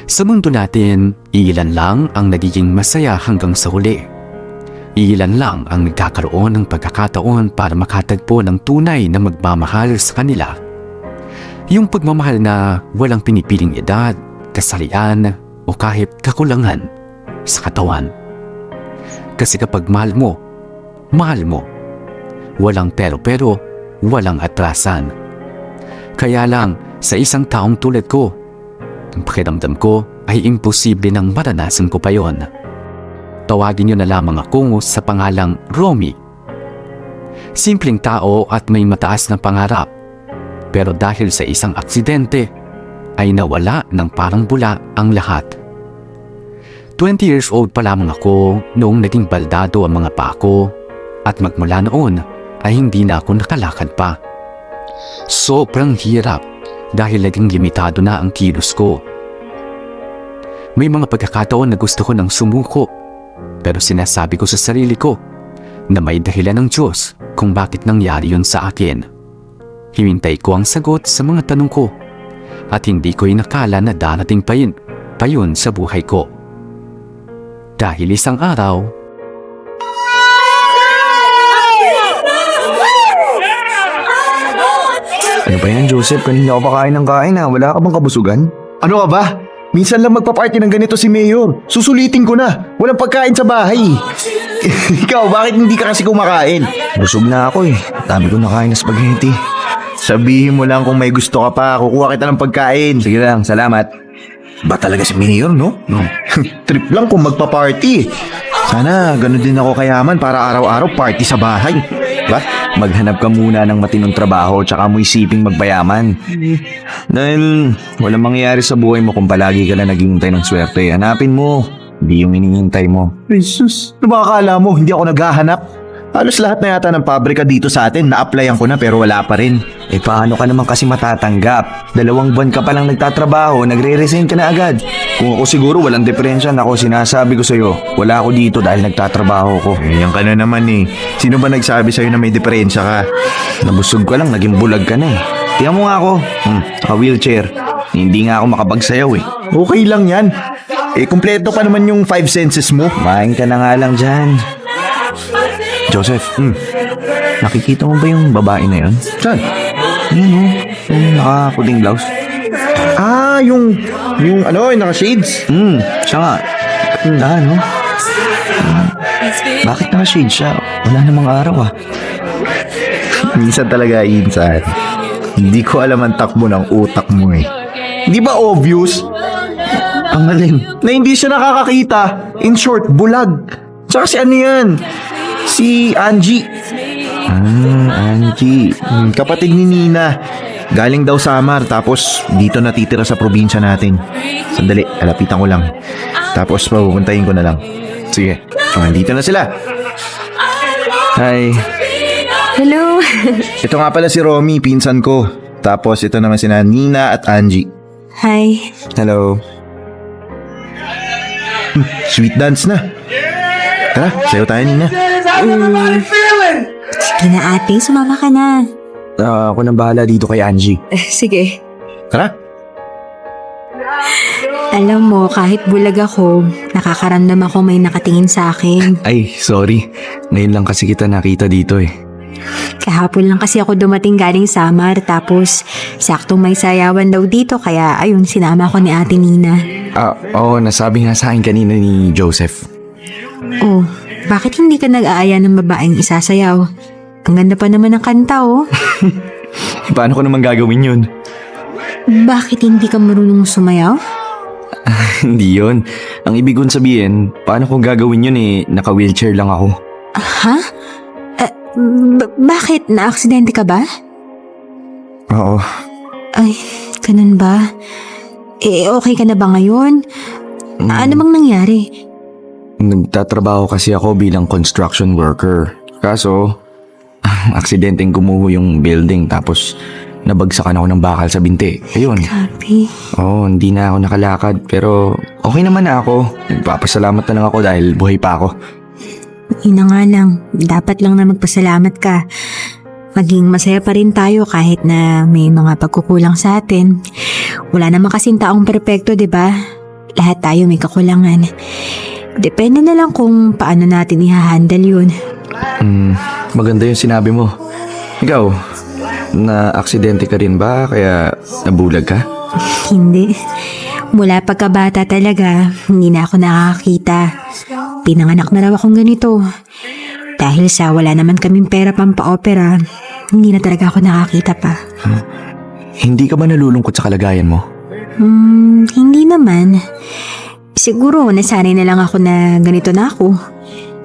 Sa mundo natin, iilan lang ang nagiging masaya hanggang sa huli. Iilan lang ang nagkakaroon ng pagkakataon para makatagpo ng tunay na magmamahal sa kanila. Yung pagmamahal na walang pinipiling edad, kasarian, o kahit kakulangan sa katawan. Kasi kapag mahal mo. Walang pero, walang atrasan. Kaya lang, sa isang taong tulad ko, ang pakiramdam ko ay imposible nang maranasan ko pa yon. Tawagin niyo na lamang ako sa pangalang Romy. Simpleng tao at may mataas na pangarap. Pero dahil sa isang aksidente, ay nawala ng parang bula ang lahat. 20 years old pa lamang ako noong naging baldado ang mga paa ko at magmula noon ay hindi na ako nakalakad pa. Sobrang hirap dahil naging limitado na ang kilos ko. May mga pagkakataon na gusto ko nang sumuko pero sinasabi ko sa sarili ko na may dahilan ng Diyos kung bakit nangyari yun sa akin. Hinintay ko ang sagot sa mga tanong ko at hindi ko inakala na darating pa yun sa buhay ko. Dahil isang araw, Ano ba yan, Joseph? Kanina ako pa kain ng kain ha. Wala ka bang kabusugan? Ano ka ba? Minsan lang magpa-party ng ganito si Mayor. Susulitin ko na. Walang pagkain sa bahay. Ikaw, bakit hindi ka kasi kumakain? Busog na ako eh. Dami ko nakain na spaghetti. Sabihin mo lang kung may gusto ka pa. Kukuha kita ng pagkain. Sige lang, salamat. Ba talaga si Mayor, no? Trip lang kung magpa-party. Sana ganun din ako kayaman para araw-araw party sa bahay. Ba? Maghanap ka muna ng matinong trabaho tsaka mo isiping magbayaman. Dahil walang mangyayari sa buhay mo kung palagi ka lang naghihintay ng swerte. Hanapin mo. Hindi yung hinihintay mo. Jesus, ano ba akala mo? Hindi ako naghahanap. Halos lahat na yata ng pabrika dito sa atin na-applyan ko na pero wala pa rin. Eh paano ka naman kasi matatanggap? 2 buwan ka palang nagtatrabaho, nagre-resign ka na agad. Kung ako siguro walang diferensya, ako sinasabi ko sa'yo, wala ako dito dahil nagtatrabaho ko. Yan ka na naman eh. Sino ba nagsabi sa'yo na may diferensya ka? Nabusog ka lang, naging bulag ka na eh. Tingnan mo nga ako, naka-wheelchair. Hindi nga ako makapagsayaw eh. Okay lang yan. Eh, kumpleto pa naman yung 5 senses mo. Kumain ka na nga lang dyan. Joseph, nakikita mo ba yung babae na yun? Saan? Yun o, yung nakaputing blouse. Ah, yung ano, yung naka-shades. Siya nga. Ano? Bakit naka-shade siya? Wala namang araw ah. Minsan talaga, Insan. Hindi ko alam ang takbo ng utak mo eh. Di ba obvious? Ang alin. Na hindi siya nakakakita. In short, bulag. Tsaka si ano yan? Si Angie. Angie. Kapatid ni Nina. Galing daw Samar tapos dito natitira sa probinsya natin. Sandali, alapitan ko lang. Tapos papupuntahin ko na lang. Sige, dito na sila. Hi. Hello. Ito nga pala si Romy, pinsan ko. Tapos ito naman sina Nina at Angie. Hi. Hello. Sweet dance na. Tara, sayo tayo Nina. Sige na ate, sumama ka na. Ako nang bahala dito kay Angie. Sige. Tara. Alam mo, kahit bulag ako, nakakaramdam ako may nakatingin sa akin. Ay, sorry. Ngayon lang kasi kita nakita dito eh. Kahapon lang kasi ako dumating galing Samar, tapos saktong may sayawan daw dito, kaya ayun, sinama ko ni ate Nina. Oo, nasabi nga sa akin kanina ni Joseph. Oh, bakit hindi ka nag-aaya ng babaeng isasayaw? Ang ganda pa naman ng kanta, oh. Paano ko naman gagawin yun? Bakit hindi ka marunong sumayaw? Hindi yun. Ang ibig kong sabihin, paano ko gagawin yun eh, naka-wheelchair lang ako. Ha? Bakit? Na-aksidente ka ba? Oo. Ay, ganun ba? Eh, okay ka na ba ngayon? Ano bang nangyari? Nagtatrabaho kasi ako bilang construction worker. Kaso, aksidenteng gumuho yung building tapos nabagsakan ako ng bakal sa binti. Ayun. Grabe. Oo, hindi na ako nakalakad pero okay naman na ako. Nagpapasalamat na lang ako dahil buhay pa ako. Ina nga lang, dapat lang na magpasalamat ka. Maging masaya pa rin tayo kahit na may mga pagkukulang sa atin. Wala naman kasing taong perpekto, di ba? Lahat tayo may kakulangan. Depende na lang kung paano natin i-handle yun. Maganda yung sinabi mo. Ikaw, na-aksidente ka rin ba kaya nabulag ka? Hindi. Mula pagkabata talaga, hindi na ako nakakakita. Pinanganak na raw akong ganito. Dahil sa wala naman kaming pera pampa-opera, hindi na talaga ako nakakita pa. Hindi ka ba nalulungkot sa kalagayan mo? Hindi naman. Siguro nasanay na lang ako na ganito na ako.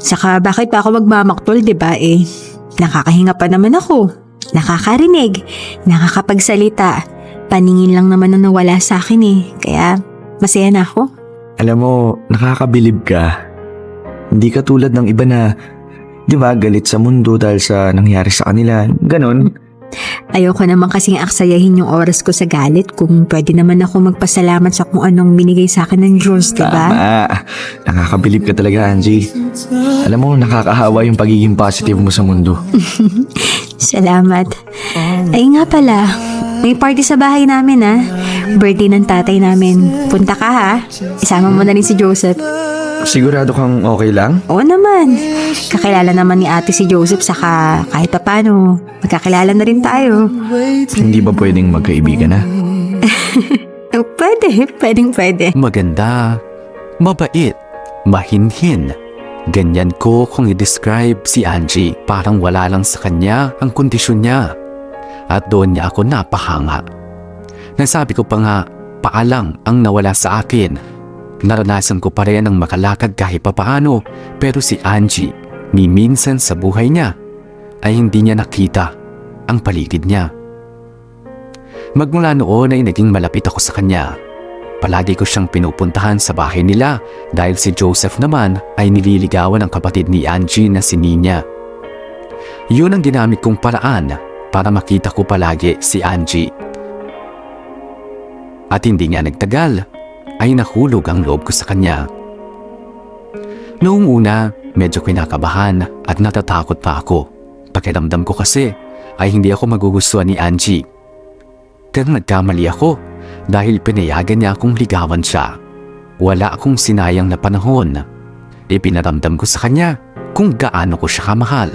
Saka bakit pa ako magmamaktol, diba nakakahinga pa naman ako. Nakakarinig, nakakapagsalita. Paningin lang naman ang nawala sa akin Kaya masaya na ako. Alam mo, nakakabilib ka. Hindi ka tulad ng iba na, di ba, galit sa mundo dahil sa nangyari sa kanila. Ganon. Ayoko naman kasing aksayahin yung oras ko sa galit kung pwede naman ako magpasalamat sa kung anong binigay sa akin ng Diyos, diba? Tama. Nakakabilib ka talaga, Angie. Alam mo, nakakahawa yung pagiging positive mo sa mundo. Salamat. Ay nga pala, may party sa bahay namin Birthday ng tatay namin. Punta ka ha. Isama mo na rin si Joseph. Sigurado kang okay lang? Oo naman. Kakilala naman ni ate si Joseph saka kahit pa paano, magkakilala na rin tayo. Hindi ba pwedeng magkaibigan na? Pwede. Maganda, mabait, mahinhin. Ganyan ko kung i-describe si Angie. Parang wala lang sa kanya ang kondisyon niya. At doon niya ako napahanga. Nasabi ko pa nga, paalang ang nawala sa akin. Naranasan ko pa rin ang makalakad kahit papaano, pero si Angie, ni minsan sa buhay niya, ay hindi niya nakita ang paligid niya. Magmula noon ay naging malapit ako sa kanya. Palagi ko siyang pinupuntahan sa bahay nila dahil si Joseph naman ay nililigawan ng kapatid ni Angie na si Nina. Yun ang ginamit kong paraan para makita ko palagi si Angie. At hindi nga nagtagal, ay nahulog ang loob ko sa kanya. Noong una, medyo kinakabahan at natatakot pa ako. Pakiramdam ko kasi ay hindi ako magugustuhan ni Angie. Pero nagkamali ako dahil pinayagan niya akong ligawan siya. Wala akong sinayang na panahon. Ipinaramdam ko sa kanya kung gaano ko siya kamahal.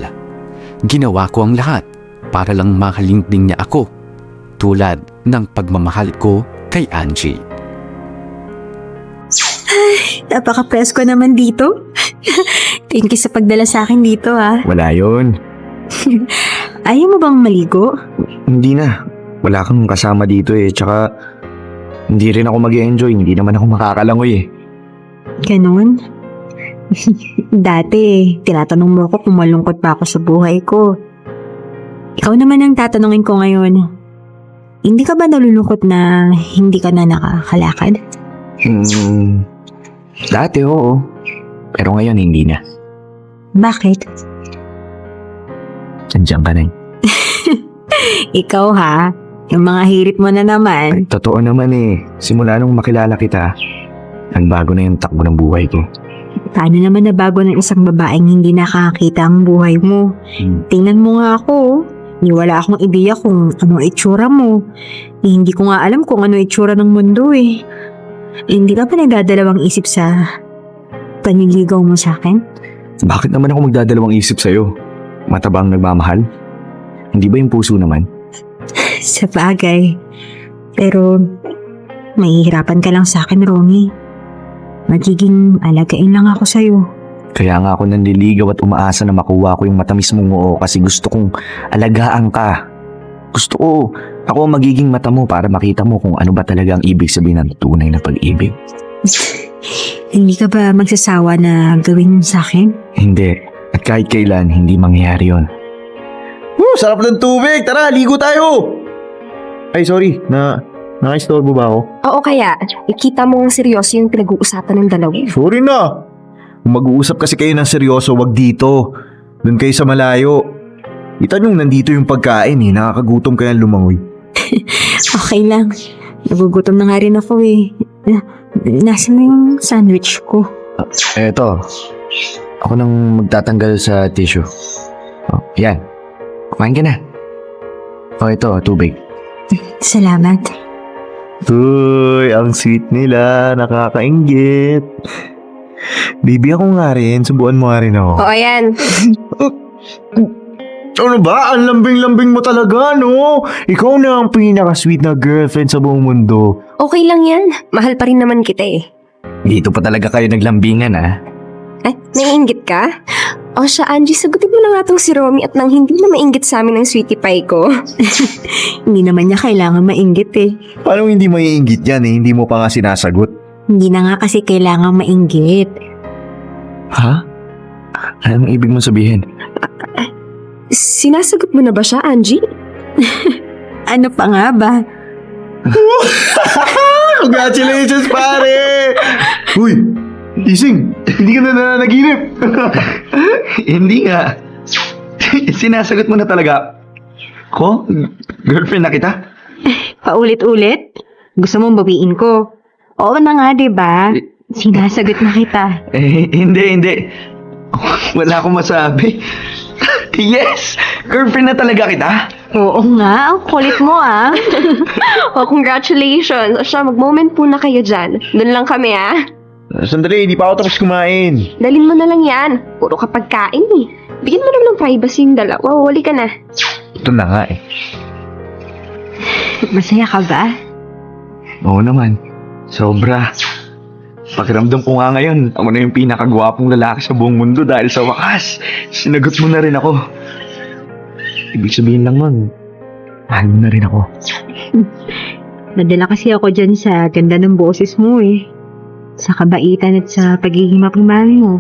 Ginawa ko ang lahat para lang mahalingding niya ako, tulad ng pagmamahal ko kay Angie. Napaka-presko naman dito. Thank you sa pagdala sa akin dito Wala yun. Ayaw mo bang maligo? Hindi na. Wala kang kasama dito tsaka hindi rin ako mag-enjoy. Hindi naman ako makakalangoy Ganon? Dati, tinatanong mo ako kung malungkot pa ako sa buhay ko. Ikaw naman ang tatanungin ko ngayon. Hindi ka ba nalulungkot na hindi ka na nakakalakad? Dati oo. Pero ngayon hindi na. Bakit? Andiyan ka na Ikaw yung mga hirit mo na naman. Totoo naman Simula nung makilala kita, nagbago na yung takbo ng buhay ko. Paano naman nabago ng isang babaeng hindi nakakita ang buhay mo? Tingnan mo nga ako. Wala akong ideya kung ano itsura mo. Hindi ko nga alam kung ano itsura ng mundo Hindi ka pa nagdadalawang isip sa paniligaw mo sa akin? Bakit naman ako magdadalawang isip sa'yo? Matabang nagmamahal? Hindi ba yung puso naman? Sa bagay. Pero, mahihirapan ka lang sa akin, Romy. Magiging alagain lang ako sa'yo. Kaya nga ako nanliligaw at umaasa na makuha ko yung matamis mong oo kasi gusto kong alagaan ka. Gusto ko, ako ang magiging mata mo para makita mo kung ano ba talaga ang ibig sabihin ng tunay na pag-ibig. Hindi ka ba magsasawa na gawin mo sa akin? Hindi. At kahit kailan, hindi mangyayari yon. Sarap ng tubig! Tara, ligo tayo! Ay, sorry. Naka-istorbo ba ako? Oo kaya, ikita mo ang seryoso yung pinag-uusapan ng dalawa. Sorry na! Kung mag-uusap kasi kayo ng seryoso, wag dito. Doon kayo sa malayo. Kita nyo, nandito yung pagkain Nakakagutom kaya lumangoy. Okay lang. Nagugutom na nga rin ako Nasaan na yung sandwich ko? Eto. Ako nang magtatanggal sa tissue. Yan. Kumain ka na. Ito, tubig. Salamat. Uy, ang sweet nila. Nakakainggit. Baby, ako nga rin. Subuan mo nga rin ako. O ayan, Ano ba? Ang lambing-lambing mo talaga, no? Ikaw na ang pinaka-sweet na girlfriend sa buong mundo. okay lang yan. Mahal pa rin naman kita eh. Dito pa talaga kayo naglambingan, ha? Ay, naiinggit ka? O siya, Angie, sagutin mo na nga tong si Romy at nang hindi na mainggit sa amin ng sweetie pie ko. Hindi naman niya kailangan mainggit eh. Paano hindi maiinggit yan eh? Hindi mo pa nga sinasagot. Hindi na nga kasi kailangan mainggit. Ha? Anong ibig mong sabihin? Sinasagot mo na ba siya, Angie? Ano pa nga ba? Congratulations, pare! Uy, gising! Hindi ka na nananaginip! Hindi nga. Sinasagot mo na talaga. Ko? Girlfriend na kita? Paulit-ulit? Gusto mong bawiin ko? Oo na nga, diba? Sinasagot na kita. Hindi. Wala akong masabi. Yes! Girlfriend na talaga kita? Oo nga, ang kulit mo ah. Oh, congratulations. O siya, mag-moment po na kayo dyan. Doon lang kami, ah. Sandali, hindi pa ako tapos kumain. Dalin mo na lang yan. Puro ka pagkain eh. Bigyan mo naman ng privacy yung dalawa. Wali ka na. Ito na nga eh. Masaya ka ba? Oo naman. Sobra. Pakiramdam ko nga ngayon, ako na yung pinakagwapong lalaki sa buong mundo dahil sa wakas, sinagot mo na rin ako. Ibig sabihin lang nun, mahal mo na rin ako. Nadala kasi ako dyan sa ganda ng boses mo eh. Sa kabaitan at sa pagiging mapagmahal mo.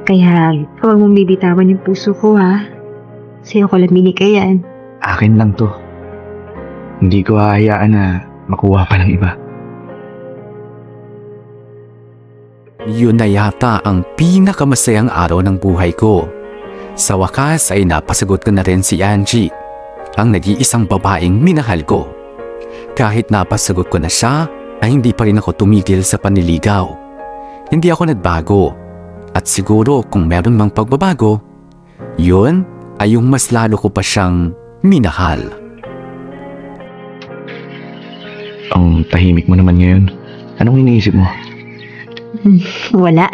Kaya, huwag mong bibitawan yung puso ko ha. Sa'yo ko lang binigay yan. Akin lang to. Hindi ko hahayaan na makuha pa ng iba. Yun na yata ang pinakamasayang araw ng buhay ko. Sa wakas ay napasagot ko na rin si Angie, ang nag-iisang babaeng minahal ko. Kahit napasagot ko na siya, ay hindi pa rin ako tumigil sa panliligaw. Hindi ako nagbago. At siguro kung meron mang pagbabago, yun ay yung mas lalo ko pa siyang minahal. Ang tahimik mo naman ngayon. Anong iniisip mo? Wala.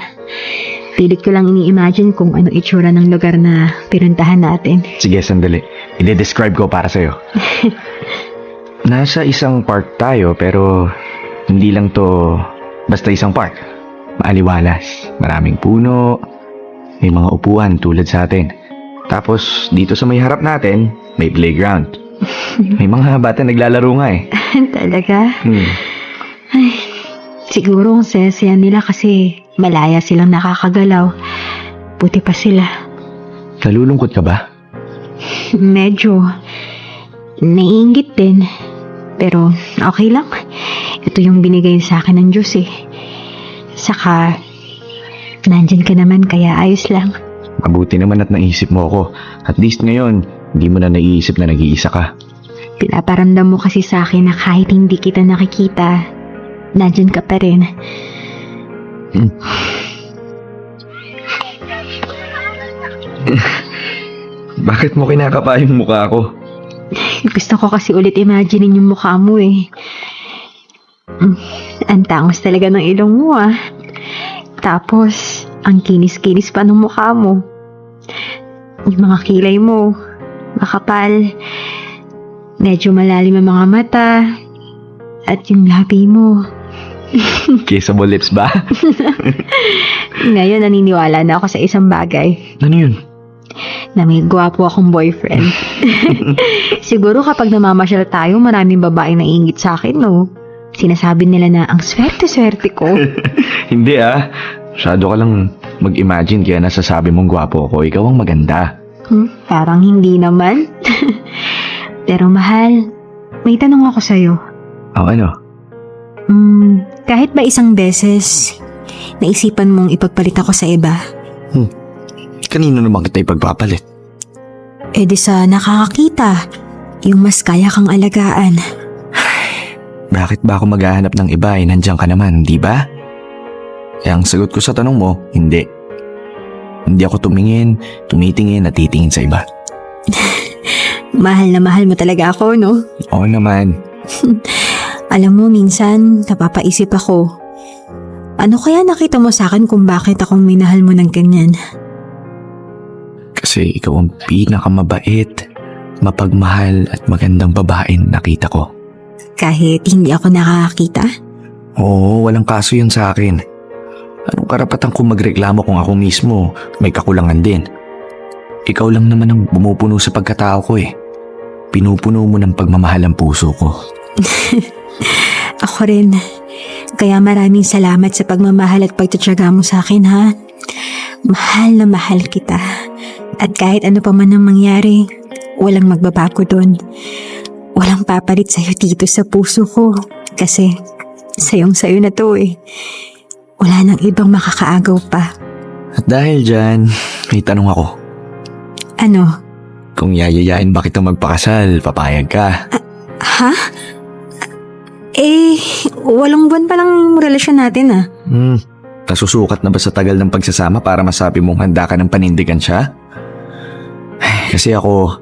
Pilit ko lang ini-imagine kung ano itsura ng lugar na pinuntahan natin. Sige, sandali. I-describe ko para sa'yo. Nasa isang park tayo pero hindi lang to basta isang park. Maaliwalas, maraming puno, may mga upuan tulad sa atin. Tapos dito sa may harap natin, may playground. May mga bata naglalaro nga eh. Talaga? Hmm. Siguro ang saya nila kasi malaya silang nakakagalaw. Buti pa sila. Nalulungkot ka ba? Medyo naiinggit din. Pero okay lang. Ito yung binigay sa akin ng Diyos eh. Saka, nandyan ka naman kaya ayos lang. Mabuti naman at naisip mo ako. At least ngayon, hindi mo na naiisip na nag-iisa ka. Pinaparamdam mo kasi sa akin na kahit hindi kita nakikita, nandyan ka pa rin. Bakit mo kinakapa yung mukha ko? Gusto ko kasi ulit imaginein yung mukha mo eh. Ang tangos talaga ng ilong mo ah. Tapos, ang kinis-kinis pa ng mukha mo. Yung mga kilay mo, makapal. Medyo malalim ang mga mata. At yung labi mo. Kissable lips ba? Ngayon naniniwala na ako sa isang bagay. Ano yun? Na may gwapo akong boyfriend. Siguro kapag namamasyal tayo, maraming babaeng naiingit sa akin, no? Sinasabi nila na ang swerte-swerte ko. Hindi ah. Masyado ka lang mag-imagine kaya nasasabi mong gwapo ako. Ikaw ang maganda. Parang hindi naman. Pero mahal, may tanong ako sa'yo. O ano? Kahit ba isang beses, naisipan mong ipagpalit ako sa iba? Kanino naman kita ipagpapalit? Eh di sa nakakakita, yung mas kaya kang alagaan. Bakit ba ako maghahanap ng iba eh nandiyan ka naman, di ba? Kaya ang sagot ko sa tanong mo, hindi. Hindi ako tumitingin at titingin sa iba. Mahal na mahal mo talaga ako, no? Oo naman. Alam mo, minsan napapaisip ako. Ano kaya nakita mo sa akin kung bakit akong minahal mo ng ganyan? Kasi ikaw ang pinakamabait, mapagmahal at magandang babaeng nakita ko. Kahit hindi ako nakakakita? Oo, walang kaso yun sa akin. Anong karapatan kong magreklamo kung ako mismo may kakulangan din? Ikaw lang naman ang bumupuno sa pagkatao ko eh. Pinupuno mo ng pagmamahal ang puso ko. Ako rin. Kaya maraming salamat sa pagmamahal at pagtitiyaga mo sa akin, ha? Mahal na mahal kita. At kahit ano pa man ang mangyari, walang magbabago doon. Walang papalit sa'yo dito sa puso ko. Kasi sayong-sayo na to eh. Wala nang ibang makakaagaw pa. At dahil dyan, may tanong ako. Ano? Kung yayayain ba kitang magpakasal, papayag ka? Ha? Eh, 8 buwan pa lang relasyon natin ah. Nasusukat na ba sa tagal ng pagsasama para masabi mong handa ka ng panindigan siya? Kasi ako,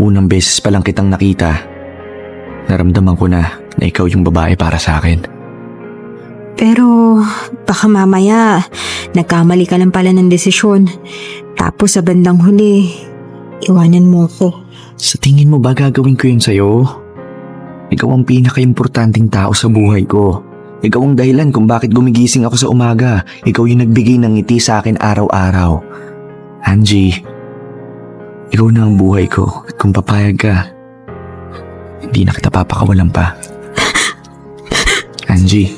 unang beses pa lang kitang nakita, naramdaman ko na ikaw yung babae para sa akin. Pero baka mamaya nagkamali ka lang pala ng desisyon. Tapos sa bandang huli, iwanan mo ko. Sa tingin mo ba gagawin ko yun sa'yo? Ikaw ang pinaka-importanting tao sa buhay ko. Ikaw ang dahilan kung bakit gumigising ako sa umaga. Ikaw yung nagbigay ng ngiti sa akin araw-araw. Angie, ikaw na ang buhay ko at kung papayag ka, hindi na kita papakawalan pa. Angie,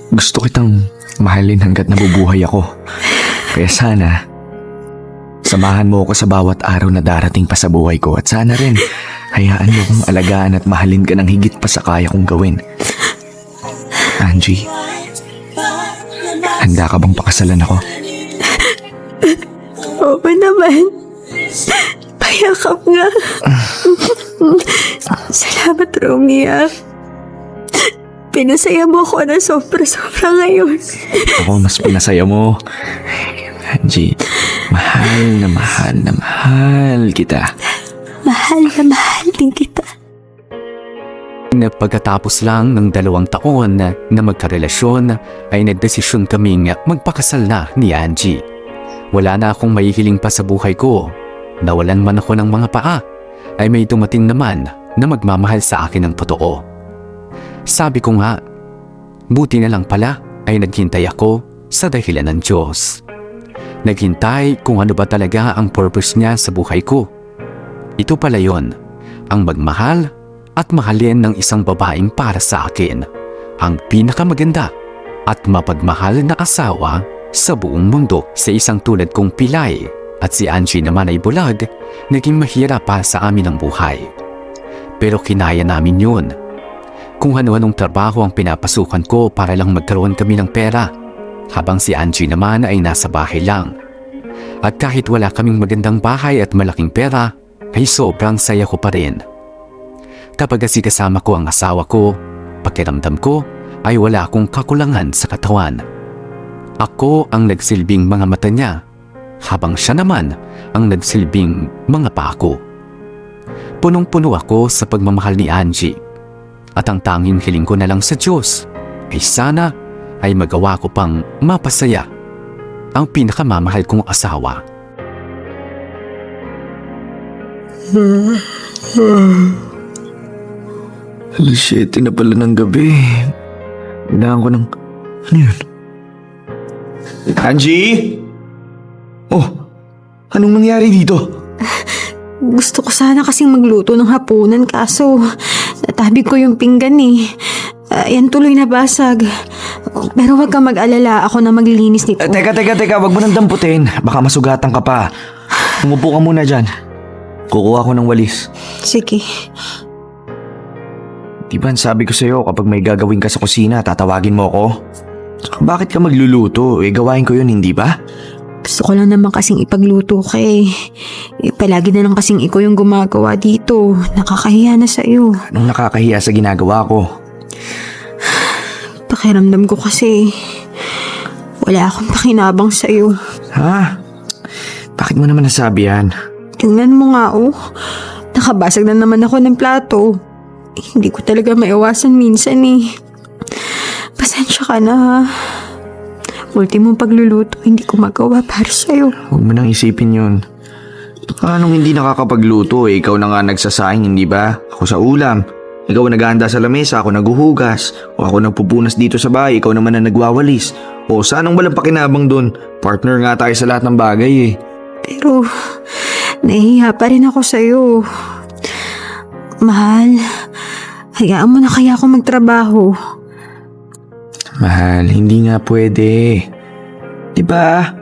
gusto kitang mahalin hanggat nabubuhay ako. Kaya sana, samahan mo ako sa bawat araw na darating pa sa buhay ko at sana rin, hayaan mo kong alagaan at mahalin ka ng higit pa sa kaya kong gawin. Angie, handa ka bang pakasalan ako? Oo naman. Payakap nga. Salamat, Romeo. Pinasaya mo ako na sobra-sobra ngayon. Ako mas pinasaya mo. Angie, mahal na mahal na mahal kita. Mahal na mahal din kita. Pagkatapos lang ng 2 taon na magkarelasyon ay nagdesisyon kaming magpakasal na ni Angie. Wala na akong mahihiling pa sa buhay ko. Nawalan man ako ng mga paa, ay may dumating naman na magmamahal sa akin ng totoo. Sabi ko nga, buti na lang pala ay naghintay ako sa dahilan ng Diyos. Naghintay kung ano ba talaga ang purpose niya sa buhay ko. Ito pala yon, ang magmahal at mahalin ng isang babaeng para sa akin, ang pinakamaganda at mapagmahal na asawa sa buong mundo. Sa isang tulad kong pilay at si Angie naman ay bulag, naging mahirap para sa amin ang buhay. Pero kinaya namin yun. Kung ano-anong trabaho ang pinapasukan ko para lang magkaroon kami ng pera, habang si Angie naman ay nasa bahay lang. At kahit wala kaming magandang bahay at malaking pera, ay sobrang saya ko pa rin. Kapag kasama ko ang asawa ko, pakiramdam ko ay wala akong kakulangan sa katawan. Ako ang nagsilbing mga mata niya, habang siya naman ang nagsilbing mga paa ko. Punong-puno ako sa pagmamahal ni Angie, at ang tanging hiling ko na lang sa Diyos ay sana ay magawa ko pang mapasaya ang pinakamamahal kong asawa. Alas 7 na pala ng gabi. Kailangan ko ng... Ano yun? Angie? Oh, anong nangyari dito? Gusto ko sana kasing magluto ng hapunan kaso natabi ko yung pinggan eh. Yan tuloy nabasag. Pero wag kang mag-alala, ako na maglilinis nito. Teka, wag mo nang damputin. Baka masugatan ka pa. Umupo ka muna dyan. Kukuha ko ng walis. Sige. Diba sabi ko sa'yo kapag may gagawin ka sa kusina, tatawagin mo ako? Saka bakit ka magluluto? Gawain ko yun, hindi ba? Gusto ko lang naman kasing ipagluto ka eh. Palagi na lang kasing ikaw yung gumagawa dito. Nakakahiya na sa'yo. Anong nakakahiya sa ginagawa ko? Pakiramdam ko kasi wala akong pakinabang sa'yo. Ha? Bakit mo naman nasabi yan? Tingnan mo nga oh. Nakabasag na naman ako ng plato. Hindi ko talaga maiwasan minsan eh. Pasensya ka na ha. Ultimong pagluluto, hindi ko magawa para sa'yo. Huwag mo nang isipin yun. Anong hindi nakakapagluto eh? Ikaw na nga nagsasahing, hindi ba? Ako sa ulam. Ikaw ang naghahanda sa lamesa, ako naghuhugas. O ako nagpupunas dito sa bahay, ikaw naman ang nagwawalis. O saan ang walang pakinabang dun? Partner nga tayo sa lahat ng bagay eh. Pero, nahihiya pa rin ako sa'yo. Mahal, hayaan mo na kaya ako magtrabaho. Mahal, hindi nga pwede. Diba?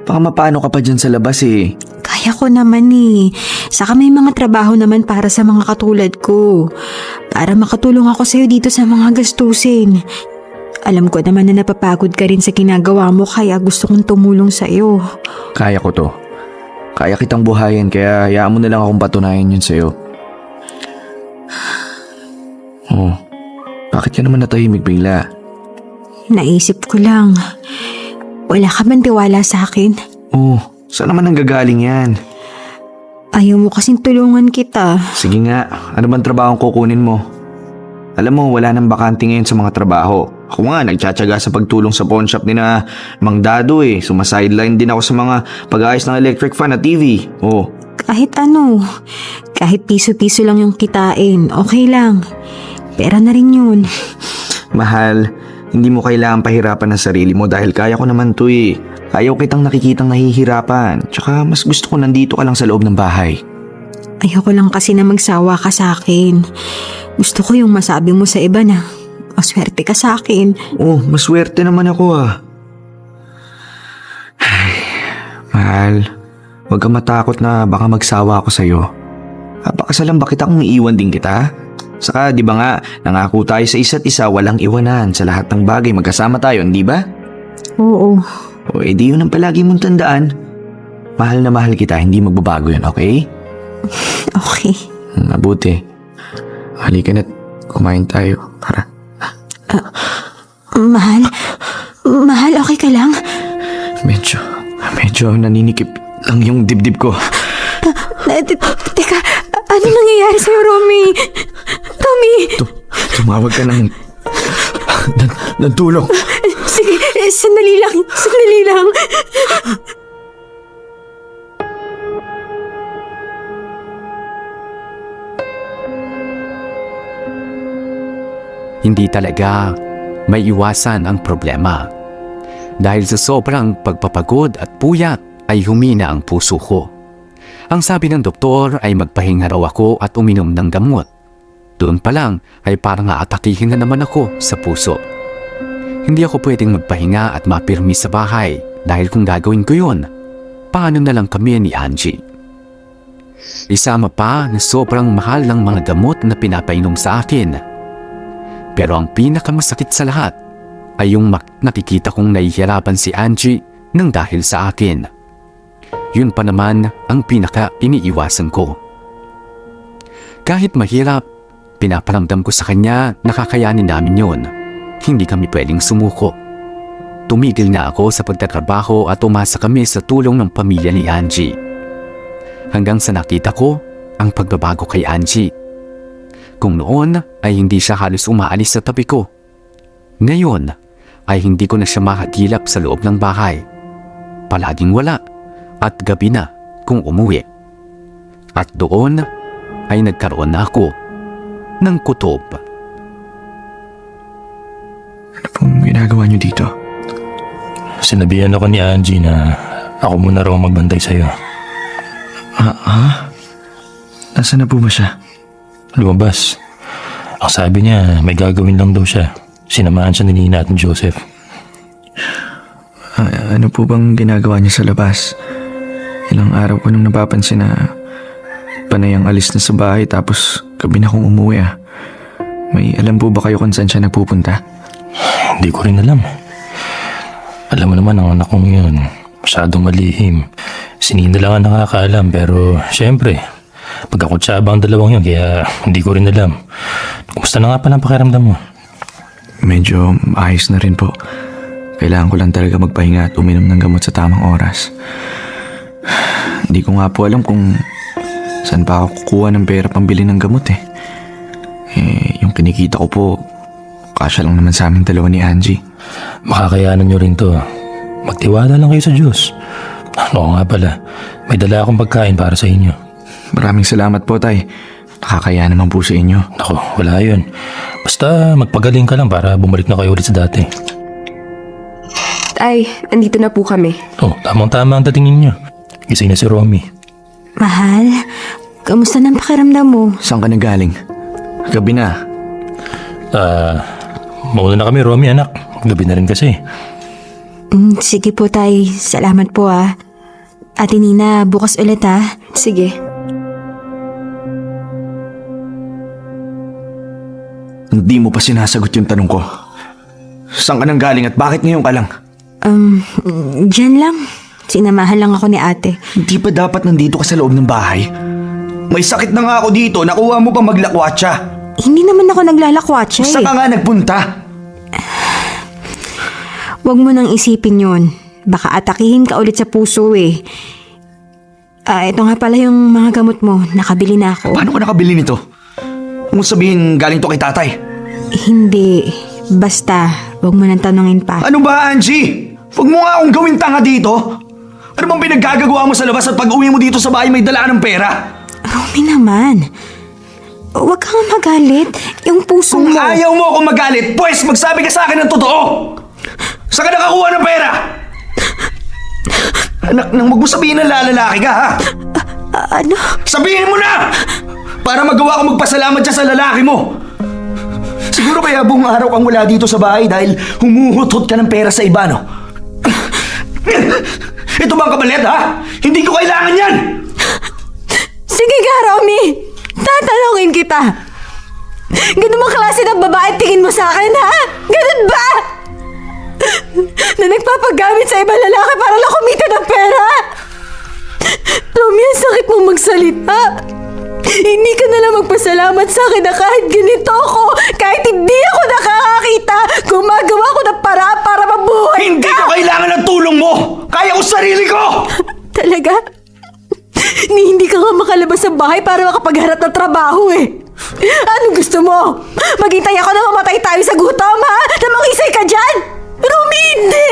Baka mapano ka pa dyan sa labas eh. Kaya ko naman eh. Saka may mga trabaho naman para sa mga katulad ko. Para makatulong ako sa'yo dito sa mga gastusin. Alam ko naman na napapagod ka rin sa ginagawa mo kaya gusto kong tumulong sa'yo. Kaya ko to. Kaya kitang buhayin kaya hayaan mo na lang akong patunayan yun sa'yo. Oh, bakit ka naman natahimik bigla? Naisip ko lang. Wala ka bang tiwala sa akin? Oh, saan naman ang gagaling yan? Ayaw mo kasing tulungan kita. Sige nga, ano bang trabaho ang kukunin mo? Alam mo, wala nang bakante ngayon sa mga trabaho. Ako nga, nagtsatsaga sa pagtulong sa pawn shop ni na Mang Dado eh. Sumasideline din ako sa mga pag-aayos ng electric fan at TV. Oh, Kahit ano. Kahit piso-piso lang yung kitain, okay lang. Pera na rin yun. mahal, hindi mo kailangan pahirapan ang sarili mo dahil kaya ko naman to eh. Ayaw kitang nakikitang nahihirapan. Tsaka mas gusto ko nandito ka lang sa loob ng bahay. Ayoko lang kasi na magsawa ka sa akin. Gusto ko yung masabi mo sa iba na maswerte ka sa akin. Oh, maswerte naman ako ah. Ay, mahal, huwag kang matakot na baka magsawa ako sa'yo. Napakasalan ba kita kung iiwan din kita? Saka di ba nga, nangako tayo sa isa't isa walang iwanan sa lahat ng bagay magkasama tayo, hindi ba? Oo. O edi yun ang palagi mong tandaan. Mahal na mahal kita, hindi magbabago yun, okay? Okay. Mabuti. Halika na't kumain tayo para... Mahal? Mahal, okay ka lang? Medyo naninikip lang yung dibdib ko. Teka, ano nangyayari sa'yo, Romy? Tommy! Tumawag ka ng tulong. Sige, sandali lang. Sandali lang. Hindi talaga may iwasan ang problema. Dahil sa sobrang pagpapagod at puyat ay humina ang puso ko. Ang sabi ng doktor ay magpahinga raw ako at uminom ng gamot. Doon pa lang ay parang aatakihin na naman ako sa puso. Hindi ako pwedeng magpahinga at mapirmi sa bahay dahil kung gagawin ko yun, paano na lang kami ni Angie? Isama pa na sobrang mahal ng mga gamot na pinapainom sa akin. Pero ang pinakamasakit sa lahat ay yung nakikita kong nahihirapan si Angie nang dahil sa akin. Yun pa naman ang pinaka-iniiwasan ko. Kahit mahirap, pinaparamdam ko sa kanya na kakayanin namin yun. Hindi kami pwedeng sumuko. Tumigil na ako sa pagtatrabaho at umasa kami sa tulong ng pamilya ni Angie. Hanggang sa nakita ko ang pagbabago kay Angie. Kung noon ay hindi siya halos umaalis sa tabi ko. Ngayon ay hindi ko na siya makagilap sa loob ng bahay. Palaging wala at gabi na kung umuwi. At doon ay nagkaroon na ako ng kutob. Ano pong ginagawa niyo dito? Sinabihan ako ni Angie na ako muna raw magbantay sa'yo. Nasaan na po ba siya? Lumabas. Ang sabi niya, may gagawin lang daw siya. Sinamahan siya ni Nina at ni Joseph. Ano po bang ginagawa niya sa labas? Ilang araw ko nung napapansin na panay ang alis na sa bahay tapos gabi na akong umuwi ah. May alam po ba kayo kung saan siya nagpupunta? Hindi ko rin alam. Alam mo naman ang anak kong yun. Masyadong malihim. Si Nina lang ang nakakaalam pero syempre, pagkakutsaba ang dalawang yun kaya hindi ko rin alam. Kumusta na nga pala ang pakiramdam mo? Medyo ayos na rin po. Kailangan ko lang talaga magpahinga at uminom ng gamot sa tamang oras. Hindi ko nga po alam kung saan pa ako kukuha ng pera pambili ng gamot eh. kinikita ko po, kasya lang naman sa aming dalawa ni Angie. Makakayanan nyo rin to. Magtiwala lang kayo sa Diyos. Oo nga pala, may dala akong pagkain para sa inyo. Maraming salamat po, Tay. Nakakaya naman po sa inyo. Naku, wala yun. Basta magpagaling ka lang para bumalik na kayo ulit sa dati. Tay, andito na po kami. Oh, tamang-tama ang dating ninyo. Gising na si Romy. Mahal, kamusta ng pakiramdam mo? Saan ka nagaling? Gabi na. Mauna na kami, Romy, anak. Gabi na rin kasi. Sige po, Tay. Salamat po, ah. Ate Nina, bukas ulit, ah. Sige. Hindi mo pa sinasagot yung tanong ko. Saan ka nanggaling at bakit ngayon ka lang? Diyan lang. Sinamahan lang ako ni ate. Hindi pa dapat nandito ka sa loob ng bahay? May sakit na nga ako dito, nakuha mo pa maglakwatsa. Hindi naman ako naglalakwatsa eh. Saan ka nga nagpunta? Huwag mo nang isipin yun. Baka atakihin ka ulit sa puso eh. Ito nga pala yung mga gamot mo. Nakabili na ako. Paano ka nakabili nito? Kung sabihin galing to kay tatay. Hindi. Basta, huwag mo nang tanungin pa. Ano ba, Angie? Huwag mo nga akong gawin tanga dito. Ano bang pinaggagawa mo sa labas at pag uwi mo dito sa bahay may dala ka ng pera? Romy naman. Huwag kang magalit. Yung puso Kung mo. ayaw mo akong magalit, pues magsabi ka sa akin ng totoo. Saan ka nakakuha ng pera? Anak, nang wag mo sabihin na lalaki ka, ha? Ano? Sabihin mo na! Para magawa ko magpasalamat siya sa lalaki mo. Siguro kaya buong araw kang wala dito sa bahay dahil humuhutot ka ng pera sa iba, no? Ito ba ang kabalit, ha? Hindi ko kailangan yan! Sige ka, Romy. Tatanungin kita. Ganun bang klase ng babae tingin mo sa akin, ha? Ganun ba? Na nagpapagamit sa ibang lalaki para lang kumita ng pera? Romy, ang sakit mong magsalita. Hindi ka na lang magpasalamat sa akin na kahit ganito ako, kahit hindi ako nakakakita, gumagawa ko ng paraan para mabuhay Hindi ka! ko kailangan ng tulong mo! Kaya ko sarili ko! Talaga? Hindi ka nga makalabas sa bahay para makapagharap ng trabaho eh. Anong gusto mo? Maghintay ako na mamatay tayo sa gutom, ha? Na mangisay ka dyan? Rumi, hindi!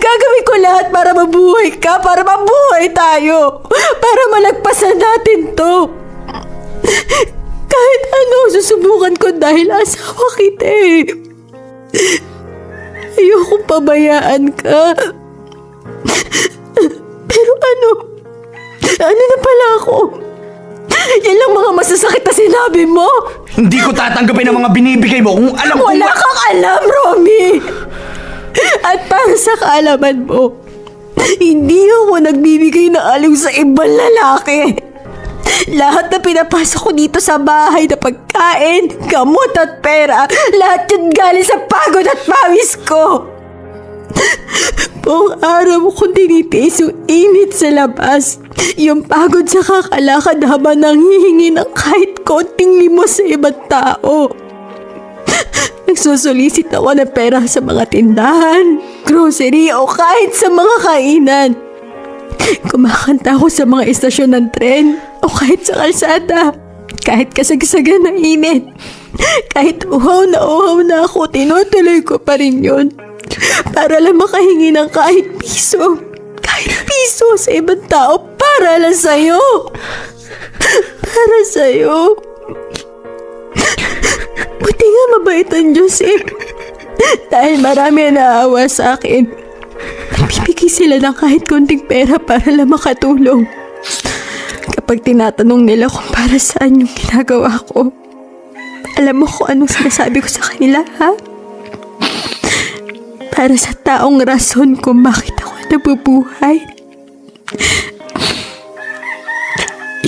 Gagawin ko lahat para mabuhay ka, para mabuhay tayo. Para malagpasan natin to. Kahit ano, susubukan ko dahil asawa kita eh. Ayokong pabayaan ka. Pero ano? Ano na pala ako? Yan lang mga masasakit na sinabi mo? Hindi ko tatanggapin ang mga binibigay mo kung alam ko Wala kang alam, Romy! At para sa kaalaman mo, hindi ako nagbibigay ng aliw sa ibang lalaki. Lahat na pinapasok ko dito sa bahay na pagkain, gamot at pera, lahat yun galing sa pagod at pawis ko. Buong araw kong tinitiis yung init sa labas, yung pagod sa kakalakad habang nanghihingi ng kahit konting limos sa ibang tao. Nagsusulisit ako ng pera sa mga tindahan, grocery o kahit sa mga kainan. Kumakanta ako sa mga istasyon ng tren o kahit sa kalsada. Kahit kasagsagan ng init. Kahit uhaw na ako, tinutuloy ko pa rin yun. Para lang makahingi ng kahit piso. Kahit piso sa ibang tao para lang sa'yo. Para sa'yo. Buti nga mabait ang Diyos eh. Dahil marami ang naawa sa akin. Nagbibigay sila ng kahit konting pera para lang makatulong. Kapag tinatanong nila kung para saan yung ginagawa ko, alam mo kung anong sinasabi ko sa kanila, ha? Para sa taong rason kung bakit ako nabubuhay.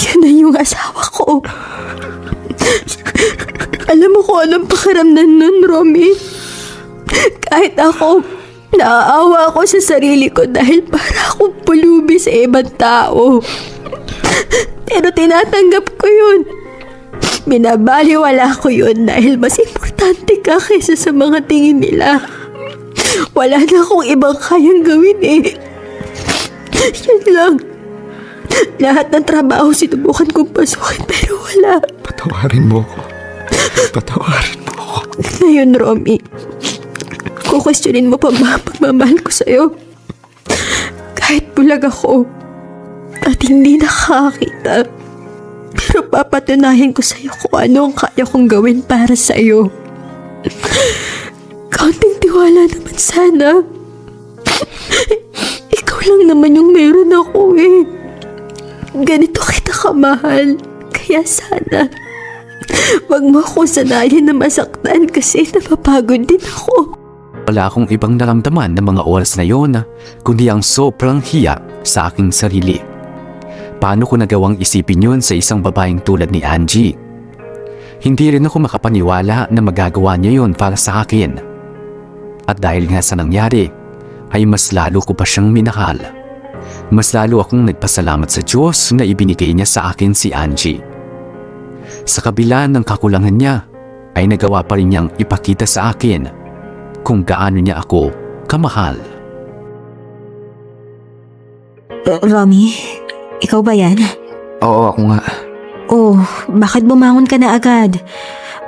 Yan na yung asawa ko. Alam mo kung anong pakiramdam nun, Romy? Kahit ako, naaawa ako sa sarili ko dahil para akong pulubi sa ibang tao. Pero tinatanggap ko yun. Binabaliwala ko yun dahil mas importante ka kaysa sa mga tingin nila. Wala na akong ibang kayang gawin eh. Yan lang. Lahat ng trabaho sinubukan kong pasukin pero wala. Patawarin mo ako. Patawarin mo ako. Ngayon, Romy, kukwestiyonin mo pa ba ang pagmamahal ko sa'yo? Kahit bulag ako at hindi nakakita, pero papatunayan ko sa'yo kung ano ang kaya kong gawin para sa'yo. Kaunting tiwala naman sana. Ikaw lang naman yung meron ako eh. Ganito kita kamahal. Kaya sana, wag mo akong sanayin na masaktan kasi napapagod din ako. Wala akong ibang naramdaman ng mga oras na yon kundi ang sobrang hiya sa aking sarili. Paano ko nagawang isipin yun sa isang babaeng tulad ni Angie? Hindi rin ako makapaniwala na magagawa niya yun para sa akin. At dahil nga sa nangyari, ay mas lalo ko pa siyang minahal. Mas lalo akong nagpasalamat sa Diyos na ibinigay niya sa akin si Angie. Sa kabila ng kakulangan niya, ay nagawa pa rin niyang ipakita sa akin kung gaano niya ako kamahal. Romy, ikaw ba yan? Oo, ako nga. Oh, bakit bumangon ka na agad?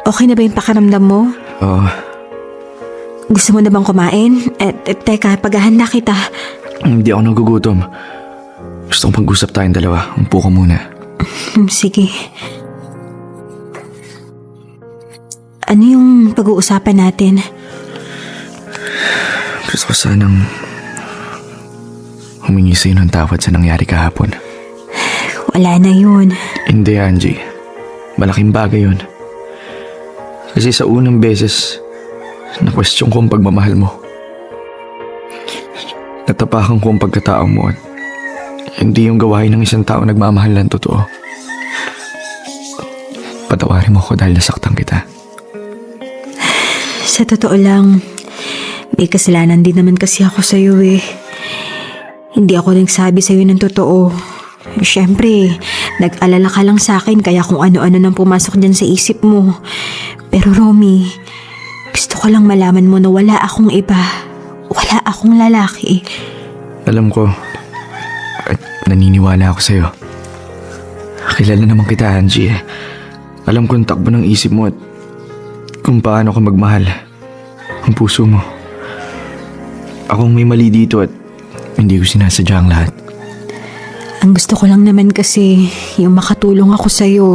Okay na ba yung pakaramdam mo? Oo. Gusto mo na bang kumain? Teka, paghahanda kita. Hindi ako nagugutom. Gusto kong pag-usap tayong dalawa. Umpo ka muna. Sige. Ano yung pag-uusapan natin? Gusto ko sanang humingi sa'yo ng tawad sa nangyari kahapon. Wala na yun. Hindi, Angie. Malaking bagay yun. Kasi sa unang beses, na-question ko ang pagmamahal mo. Natapakan ko ang pagkatao mo at hindi yung gawain ng isang tao nagmamahal ng totoo. Patawarin mo ako dahil nasaktan kita. Sa totoo lang, may kasalanan din naman kasi ako sa'yo eh. Hindi ako nagsabi sa'yo ng totoo. Siyempre, nag-alala ka lang sa akin kaya kung ano-ano nang pumasok dyan sa isip mo. Pero Romy, gusto ko lang malaman mo na wala akong iba. Wala akong lalaki. Alam ko, at naniniwala ako sa'yo. Kilala naman kita, Angie. Alam ko ang takbo ng isip mo at kung paano ka magmahal. Ang puso mo. Akong may mali dito at hindi ko sinasadya ang lahat. Ang gusto ko lang naman kasi yung makatulong ako sa'yo.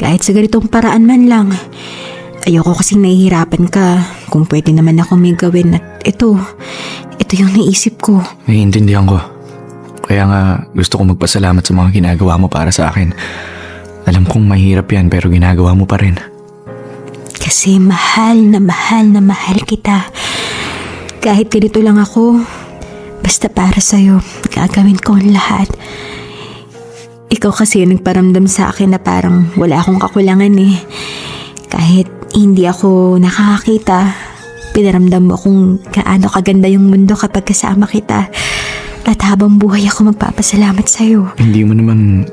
Kahit sa ganitong paraan man lang. Ayoko kasing nahihirapan ka. Kung pwede naman ako may gawin at ito yung naisip ko. Naiintindihan ko. Kaya nga gusto ko magpasalamat sa mga ginagawa mo para sa akin. Alam kong mahirap yan pero ginagawa mo pa rin. Kasi mahal na mahal kita. Kahit ganito lang ako, basta para sa'yo, gagawin ko ang lahat. Ikaw kasi nagparamdam sa akin na parang wala akong kakulangan eh. Kahit hindi ako nakakakita, pinaramdam mo kung gaano kaganda yung mundo kapag kasama kita. At habang buhay ako magpapasalamat sa'yo. Hindi mo naman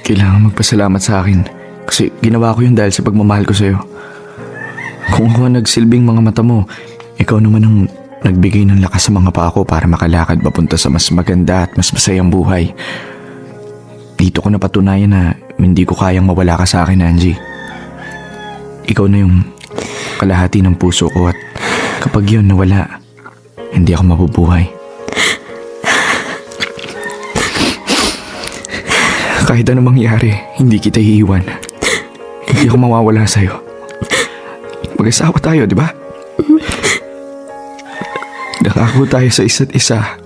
kailangan magpasalamat sa akin. Kasi ginawa ko yun dahil sa pagmamahal ko sa'yo. Kung ako ang nagsilbing mga mata mo, ikaw naman ang nagbigay ng lakas sa mga paa ko para makalakad papunta sa mas maganda at mas masayang buhay. Dito ko napatunayan na hindi ko kayang mawala ka sa akin, Angie. Ikaw na yung kalahati ng puso ko at kapag yun nawala, hindi ako mabubuhay. Kahit anong mangyari, hindi kita iiwan. Hindi ako mawawala sa'yo. Mag-asawa tayo, di ba? Nangako tayo sa isa't isa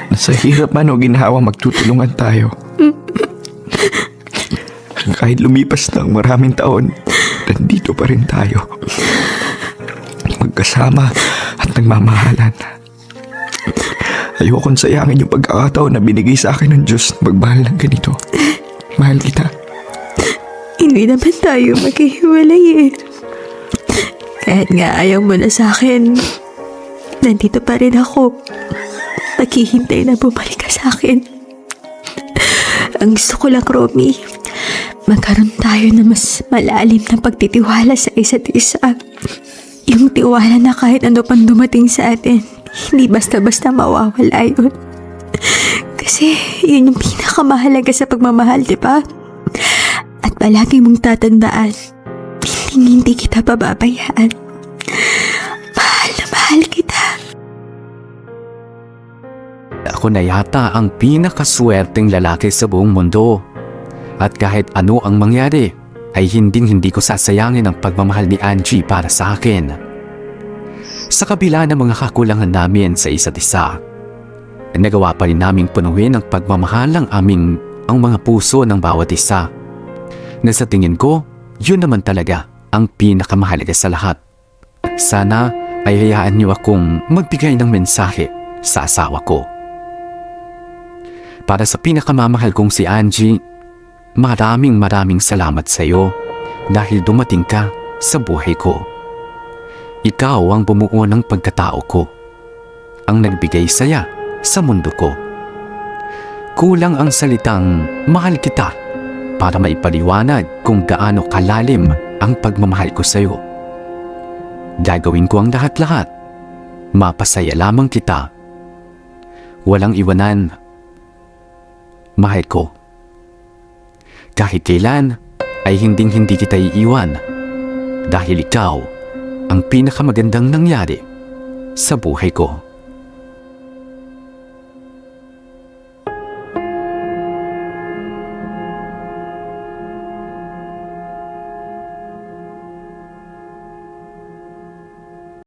na sa hirap man o ginhawa magtutulungan tayo. Kahit lumipas ng maraming taon, nandito pa rin tayo. Magkasama at nagmamahalan. Ayokong sayangin yung pagkakataon na binigay sa akin ng Diyos na magmahal ng ganito. Mahal kita. Hindi naman tayo maghihiwalay eh. Kahit nga ayaw mo na sa akin, nandito pa rin ako. Naghihintay na bumalik ka sa akin. Ang gusto ko lang, Romy, magkaroon tayo na mas malalim na pagtitiwala sa isa't isa. Yung tiwala na kahit ano pang dumating sa atin, hindi basta-basta mawawala yun. Kasi yun yung pinakamahalaga sa pagmamahal, di ba? At palagi mong tatandaan, hindi hindi kita pababayaan. Mahal na mahal kita. Ako na yata ang pinakaswerteng lalaki sa buong mundo. At kahit ano ang mangyari, ay hindi ko sasayangin ang pagmamahal ni Angie para sa akin. Sa kabila ng mga kakulangan namin sa isa't isa, nagawa pa rin naming punuin ang pagmamahal ng ang mga puso ng bawat isa. Na sa tingin ko, yun naman talaga ang pinakamahalaga sa lahat. Sana ay hayaan niyo akong magbigay ng mensahe sa asawa ko. Para sa pinakamamahal kong si Angie, maraming salamat sa iyo dahil dumating ka sa buhay ko. Ikaw ang bumuo ng pagkatao ko, ang nagbigay saya sa mundo ko. Kulang ang salitang mahal kita para maipaliwanag kung gaano kalalim ang pagmamahal ko sa iyo. Gagawin ko ang lahat-lahat. Mapasaya lamang kita. Walang iwanan. Mahal ko. Kahit kailan ay hindi kita iiwan dahil ikaw ang pinakamagandang nangyari sa buhay ko.